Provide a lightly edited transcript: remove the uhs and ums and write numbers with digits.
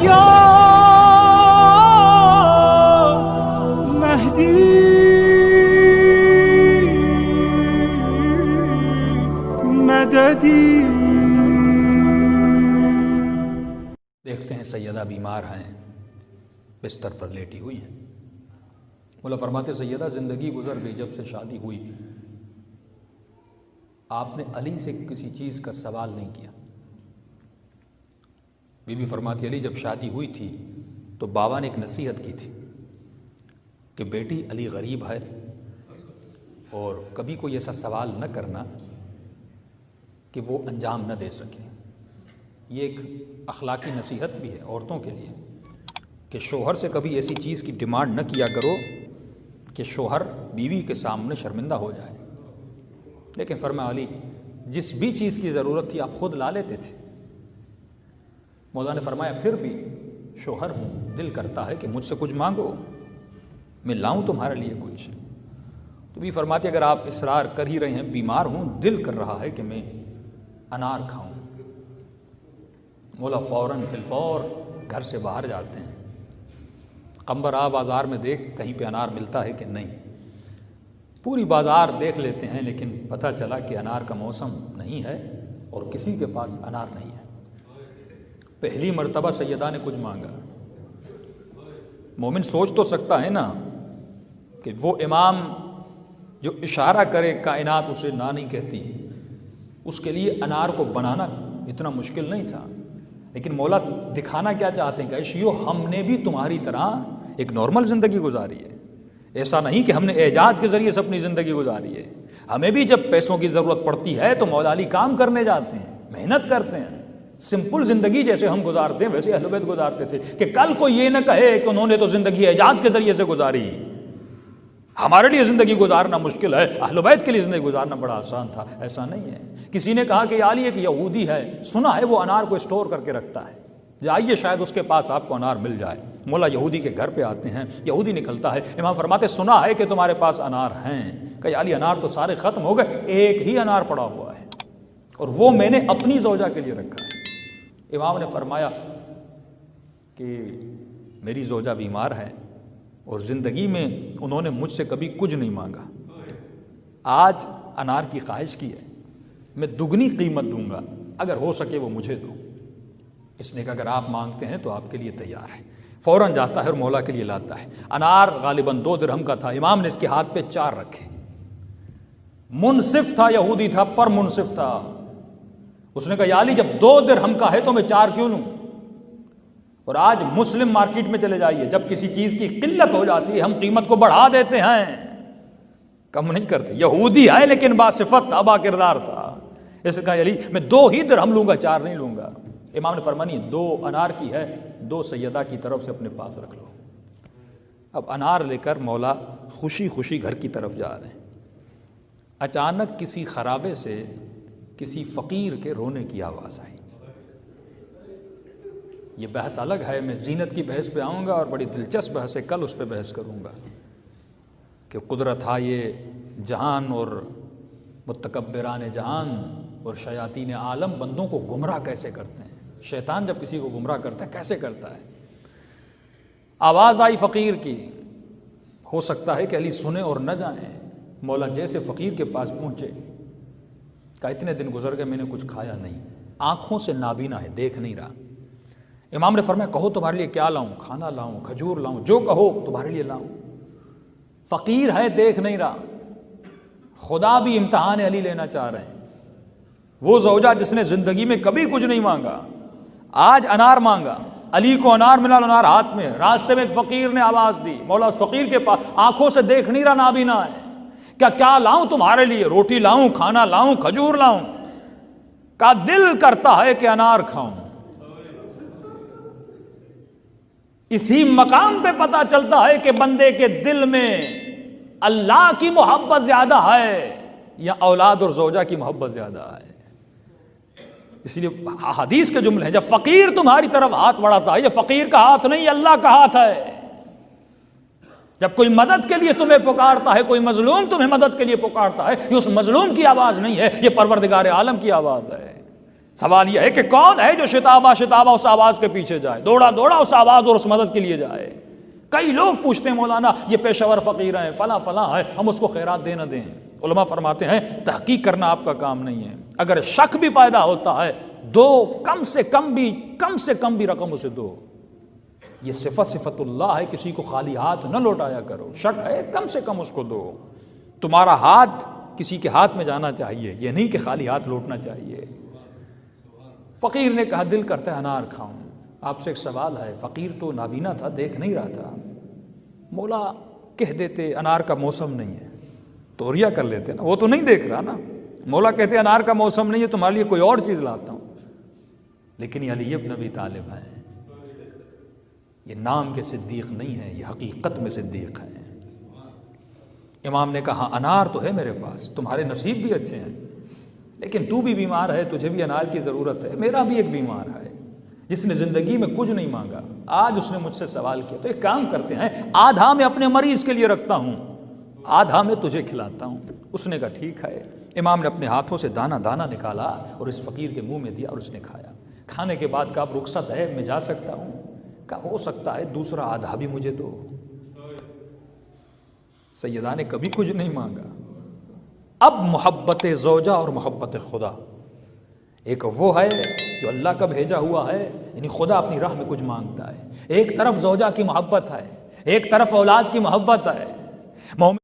یا مہدی مددی۔ دیکھتے ہیں سیدہ بیمار ہیں، بستر پر لیٹی ہوئی ہیں۔ مولا فرماتے سیدہ زندگی گزر گئی، جب سے شادی ہوئی آپ نے علی سے کسی چیز کا سوال نہیں کیا۔ بی بی فرماتی علی جب شادی ہوئی تھی تو بابا نے ایک نصیحت کی تھی کہ بیٹی علی غریب ہے اور کبھی کوئی ایسا سوال نہ کرنا کہ وہ انجام نہ دے سکے۔ یہ ایک اخلاقی نصیحت بھی ہے عورتوں کے لیے کہ شوہر سے کبھی ایسی چیز کی ڈیمانڈ نہ کیا کرو کہ شوہر بیوی کے سامنے شرمندہ ہو جائے۔ لیکن فرمایا علی جس بھی چیز کی ضرورت تھی آپ خود لا لیتے تھے۔ مولا نے فرمایا پھر بھی شوہر ہوں، دل کرتا ہے کہ مجھ سے کچھ مانگو، میں لاؤں تمہارے لیے کچھ۔ تو بھی فرماتے اگر آپ اصرار کر ہی رہے ہیں، بیمار ہوں، دل کر رہا ہے کہ میں انار کھاؤں، مولا فوراً فی الفور گھر سے باہر جاتے ہیں۔ قمبر بازار میں دیکھ کہیں پہ انار ملتا ہے کہ نہیں، پوری بازار دیکھ لیتے ہیں لیکن پتہ چلا کہ انار کا موسم نہیں ہے اور کسی کے پاس انار نہیں ہے۔ پہلی مرتبہ سیدہ نے کچھ مانگا۔ مومن سوچ تو سکتا ہے نا کہ وہ امام جو اشارہ کرے کائنات اسے نہ نہیں کہتی، اس کے لیے انار کو بنانا اتنا مشکل نہیں تھا، لیکن مولا دکھانا کیا چاہتے ہیں کہ عائشیو ہم نے بھی تمہاری طرح ایک نارمل زندگی گزاری ہے، ایسا نہیں کہ ہم نے اعجاز کے ذریعے سے اپنی زندگی گزاری ہے، ہمیں بھی جب پیسوں کی ضرورت پڑتی ہے تو مولا علی کام کرنے جاتے ہیں، محنت کرتے ہیں۔ سمپل زندگی جیسے ہم گزارتے ہیں ویسے اہل بیت گزارتے تھے کہ کل کو یہ نہ کہے کہ انہوں نے تو زندگی اعجاز کے ذریعے سے گزاری، ہمارے لیے زندگی گزارنا مشکل ہے، اہل بیت کے لیے زندگی گزارنا بڑا آسان تھا۔ ایسا نہیں ہے۔ کسی نے کہا کہ یہ علی ایک یہودی ہے، سنا ہے وہ انار کو اسٹور کر کے رکھتا ہے، جائیے شاید اس کے پاس آپ کو انار مل جائے۔ مولا یہودی کے گھر پہ آتے ہیں، یہودی نکلتا ہے، امام فرماتے سنا ہے کہ تمہارے پاس انار ہیں۔ کہ علی انار تو سارے ختم ہو گئے، ایک ہی انار پڑا ہوا ہے اور وہ میں نے اپنی زوجہ کے لیے رکھا ہے۔ امام نے فرمایا کہ میری زوجہ بیمار ہے اور زندگی میں انہوں نے مجھ سے کبھی کچھ نہیں مانگا، آج انار کی خواہش کی ہے، میں دگنی قیمت دوں گا، اگر ہو سکے وہ مجھے دو۔ اس نے کہا اگر آپ مانگتے ہیں تو آپ کے لیے تیار ہے۔ فوراً جاتا ہے اور مولا کے لیے لاتا ہے۔ انار غالباً 2 درہم کا تھا، امام نے اس کے ہاتھ پہ 4 رکھے۔ منصف تھا، یہودی تھا پر منصف تھا۔ اس نے کہا یا علی جب 2 درہم کا ہے تو میں 4 کیوں لوں؟ اور آج مسلم مارکیٹ میں چلے جائیے، جب کسی چیز کی قلت ہو جاتی ہے ہم قیمت کو بڑھا دیتے ہیں، کم نہیں کرتے۔ یہودی ہے لیکن باصفت ابا کردار تھا، اس نے کہا علی میں 2 ہی درہم لوں گا، 4 نہیں لوں گا۔ امام نے فرمانی 2 انار کی ہے، 2 سیدہ کی طرف سے اپنے پاس رکھ لو۔ اب انار لے کر مولا خوشی خوشی گھر کی طرف جا رہے ہیں۔ اچانک کسی خرابے سے کسی فقیر کے رونے کی آواز آئی۔ یہ بحث الگ ہے، میں زینت کی بحث پہ آؤں گا اور بڑی دلچسپ بحث ہے، کل اس پہ بحث کروں گا کہ قدرت ہے یہ جہان اور متکبران جہان اور شیاطین عالم بندوں کو گمراہ کیسے کرتے ہیں۔ شیطان جب کسی کو گمراہ کرتا ہے کیسے کرتا ہے۔ آواز آئی فقیر کی، ہو سکتا ہے کہ علی سنیں اور نہ جائیں۔ مولا جیسے فقیر کے پاس پہنچے کہا اتنے دن گزر گئے میں نے کچھ کھایا نہیں، آنکھوں سے نابینا ہے، دیکھ نہیں رہا۔ امام نے فرمایا کہو تمہارے لیے کیا لاؤں، کھانا لاؤں، کھجور لاؤں، جو کہو تمہارے لیے لاؤں۔ فقیر ہے، دیکھ نہیں رہا۔ خدا بھی امتحان علی لینا چاہ رہے ہیں۔ وہ زوجہ جس نے زندگی میں کبھی کچھ نہیں مانگا، آج انار مانگا، علی کو انار ملا، انار ہاتھ میں، راستے میں ایک فقیر نے آواز دی، مولا اس فقیر کے پاس آنکھوں سے دیکھ نہیں رہا، نابینا ہے، کیا لاؤں تمہارے لیے، روٹی لاؤں، کھانا لاؤں، کھجور لاؤں؟ کا دل کرتا ہے کہ انار کھاؤں۔ اسی مقام پہ پتہ چلتا ہے کہ بندے کے دل میں اللہ کی محبت زیادہ ہے یا اولاد اور زوجہ کی محبت زیادہ ہے۔ اس لیے حدیث کے جملے ہیں جب فقیر تمہاری طرف ہاتھ بڑھاتا ہے، یہ فقیر کا ہاتھ نہیں، اللہ کا ہاتھ ہے۔ جب کوئی مدد کے لیے تمہیں پکارتا ہے، کوئی مظلوم تمہیں مدد کے لیے پکارتا ہے، یہ اس مظلوم کی آواز نہیں ہے، یہ پروردگار عالم کی آواز ہے۔ سوال یہ ہے کہ کون ہے جو شتابہ شتابہ اس آواز کے پیچھے جائے، دوڑا دوڑا اس آواز اور اس مدد کے لیے جائے۔ کئی لوگ پوچھتے ہیں مولانا یہ پیشہ ور فقیر ہیں، فلاں فلاں ہے، ہم اس کو خیرات دے نہ دیں۔ علماء فرماتے ہیں تحقیق کرنا آپ کا کام نہیں ہے، اگر شک بھی پیدا ہوتا ہے دو، کم سے کم بھی رقم اسے دو۔ یہ صفت اللہ ہے، کسی کو خالی ہاتھ نہ لوٹایا کرو، شک ہے کم سے کم اس کو دو۔ تمہارا ہاتھ کسی کے ہاتھ میں جانا چاہیے، یہ نہیں کہ خالی ہاتھ لوٹنا چاہیے۔ فقیر نے کہا دل کرتا ہے انار کھاؤں۔ آپ سے ایک سوال ہے، فقیر تو نابینا تھا، دیکھ نہیں رہا تھا، مولا کہہ دیتے انار کا موسم نہیں ہے، توریا کر لیتے نا، وہ تو نہیں دیکھ رہا نا، مولا کہتے انار کا موسم نہیں ہے، تمہارے لیے کوئی اور چیز لاتا ہوں۔ لیکن یہ علی بن ابی طالب ہیں، یہ نام کے صدیق نہیں ہیں، یہ حقیقت میں صدیق ہیں۔ امام نے کہا انار تو ہے میرے پاس، تمہارے نصیب بھی اچھے ہیں، لیکن تو بھی بیمار ہے، تجھے بھی انار کی ضرورت ہے، میرا بھی ایک بیمار ہے جس نے زندگی میں کچھ نہیں مانگا، آج اس نے مجھ سے سوال کیا، تو ایک کام کرتے ہیں آدھا میں اپنے مریض کے لیے رکھتا ہوں، آدھا میں تجھے کھلاتا ہوں۔ اس نے کہا ٹھیک ہے۔ امام نے اپنے ہاتھوں سے دانہ دانہ نکالا اور اس فقیر کے منہ میں دیا اور اس نے کھایا۔ کھانے کے بعد کہا اب رخصت ہے، میں جا سکتا ہوں؟ کہا ہو سکتا ہے دوسرا آدھا بھی مجھے دو۔ سیدہ نے کبھی کچھ نہیں مانگا۔ اب محبت زوجہ اور محبت خدا، ایک وہ ہے جو اللہ کا بھیجا ہوا ہے، یعنی خدا اپنی راہ میں کچھ مانگتا ہے، ایک طرف زوجہ کی محبت ہے، ایک طرف اولاد کی محبت ہے۔ مومن